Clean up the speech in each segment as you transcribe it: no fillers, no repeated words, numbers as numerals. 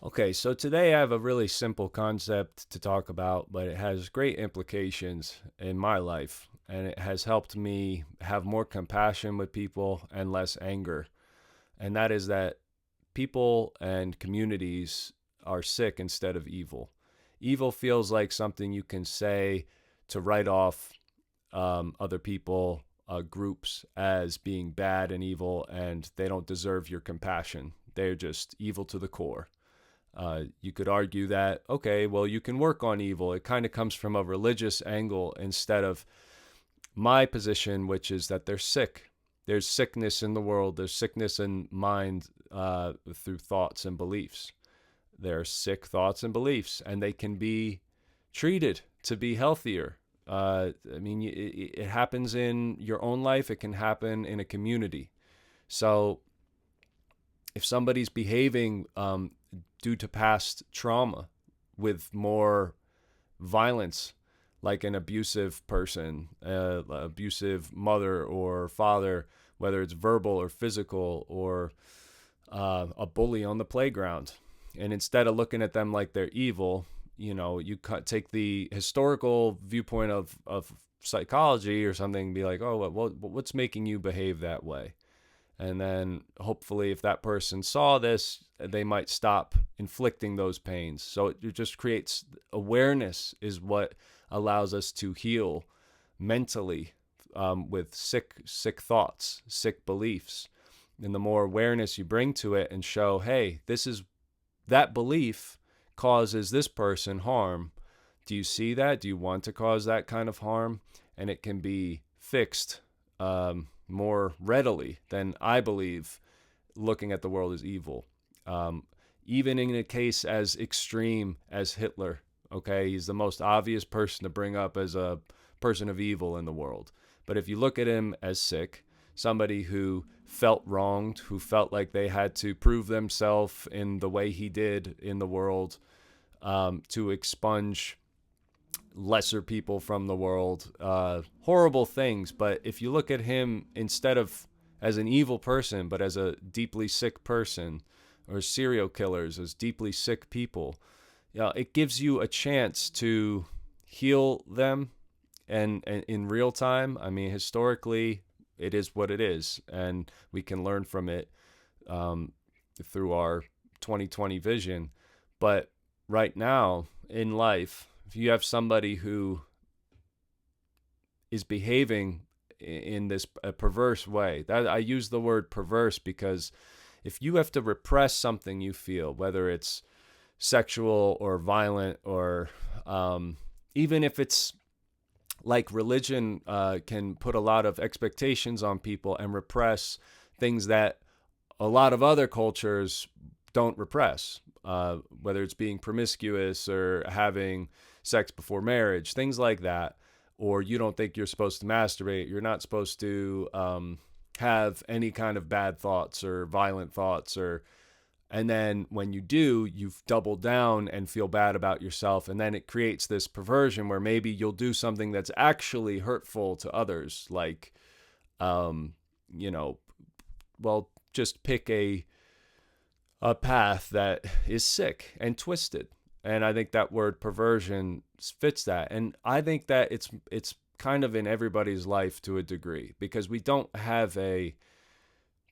Okay, so today I have a really simple concept to talk about, but it has great implications in my life, and it has helped me have more compassion with people and less anger. And that is that people and communities are sick instead of evil. Evil feels like something you can say to write off other people, groups as being bad and evil, and they don't deserve your compassion. They're just evil to the core. You could argue that, okay, well, you can work on evil. It kind of comes from a religious angle instead of my position, which is that they're sick. There's sickness in the world, there's sickness in mind through thoughts and beliefs. There are sick thoughts and beliefs, and they can be treated to be healthier. It happens in your own life, it can happen in a community. So if somebody's behaving due to past trauma with more violence, like an abusive person, abusive mother or father, whether it's verbal or physical, or a bully on the playground. And instead of looking at them like they're evil, you take the historical viewpoint of psychology or something and be like, oh, what's making you behave that way? And then hopefully, if that person saw this, they might stop inflicting those pains. So it just creates awareness, is what allows us to heal mentally with sick thoughts, sick beliefs. And the more awareness you bring to it and show, hey, this is that belief causes this person harm. Do you see that? Do you want to cause that kind of harm? And it can be fixed more readily than I believe looking at the world as evil. Even in a case as extreme as Hitler, okay, he's the most obvious person to bring up as a person of evil in the world. But if you look at him as sick, somebody who felt wronged, who felt like they had to prove themselves in the way he did in the world, to expunge lesser people from the world, horrible things. But if you look at him instead of as an evil person, but as a deeply sick person, or serial killers as deeply sick people, it gives you a chance to heal them, and in real time. I mean, historically, it is what it is, and we can learn from it through our 2020 vision. But right now in life, if you have somebody who is behaving in this a perverse way, that I use the word perverse because if you have to repress something you feel, whether it's sexual or violent, or even if it's like religion can put a lot of expectations on people and repress things that a lot of other cultures don't repress, whether it's being promiscuous or having sex before marriage, things like that. Or you don't think you're supposed to masturbate, you're not supposed to have any kind of bad thoughts or violent thoughts, and then when you do, you've doubled down and feel bad about yourself. And then it creates this perversion where maybe you'll do something that's actually hurtful to others. Like, you know, well, just pick a path that is sick and twisted. And I think that word perversion fits that. And I think that it's kind of in everybody's life to a degree, because we don't have a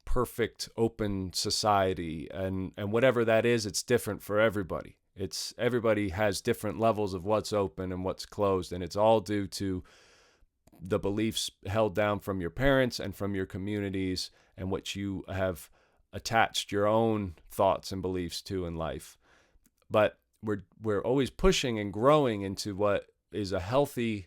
perfect open society, and whatever that is, it's different for everybody. It's everybody has different levels of what's open and what's closed, and it's all due to the beliefs held down from your parents and from your communities, and what you have attached your own thoughts and beliefs to in life. But we're always pushing and growing into what is a healthy,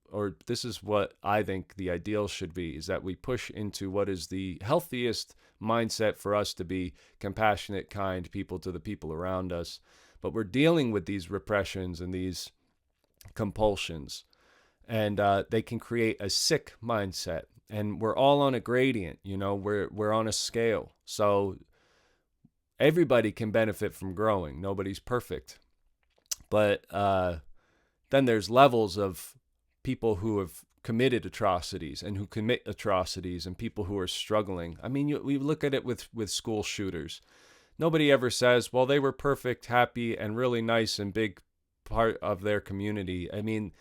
or this is what I think the ideal should be, is that we push into what is the healthiest mindset for us to be compassionate, kind people to the people around us. But we're dealing with these repressions and these compulsions, and they can create a sick mindset. And we're all on a gradient, we're on a scale. So everybody can benefit from growing. Nobody's perfect. But then there's levels of people who have committed atrocities and who commit atrocities, and people who are struggling. I mean, we look at it with school shooters. nobody ever says, well, they were perfect, happy, and really nice and big part of their community. I mean,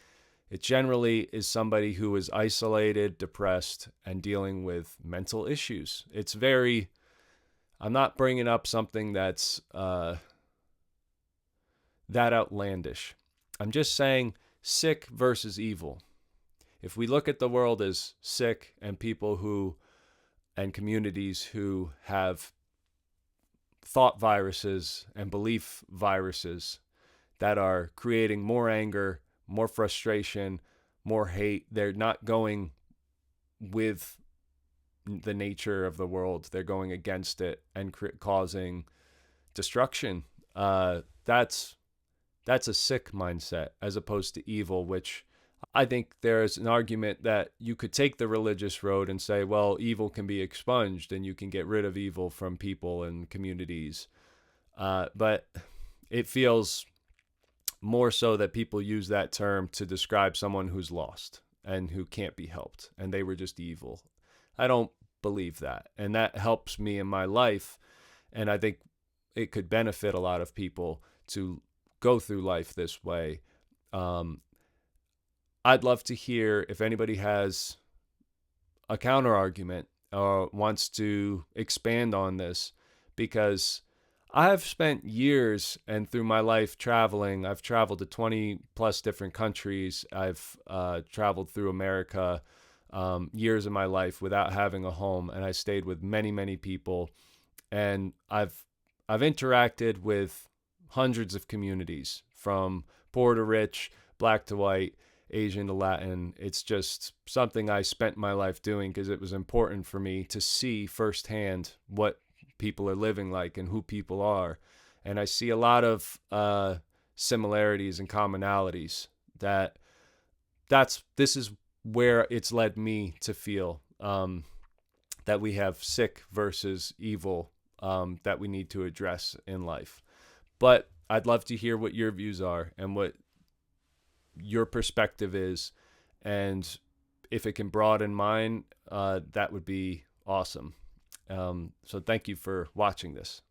it generally is somebody who is isolated, depressed, and dealing with mental issues. It's very, I'm not bringing up something that's that outlandish. I'm just saying sick versus evil. If we look at the world as sick and people who, and communities who have thought viruses and belief viruses that are creating more anger, more frustration, more hate, they're not going with the nature of the world. They're going against it and causing destruction. That's a sick mindset as opposed to evil, which I think there's an argument that you could take the religious road and say, well, evil can be expunged and you can get rid of evil from people and communities. But it feels more so that people use that term to describe someone who's lost and who can't be helped and they were just evil. I don't believe that. And that helps me in my life. And I think it could benefit a lot of people to go through life this way. I'd love to hear if anybody has a counter argument or wants to expand on this, because I've spent years and through my life traveling. I've traveled to 20 plus different countries. I've traveled through America years of my life without having a home, and I stayed with many, many people, and I've interacted with hundreds of communities from poor to rich, black to white, Asian to Latin. It's just something I spent my life doing because it was important for me to see firsthand what people are living like and who people are. And I see a lot of similarities and commonalities this is where it's led me to feel that we have sick versus evil that we need to address in life. But I'd love to hear what your views are and what your perspective is. And if it can broaden mine, that would be awesome. So thank you for watching this.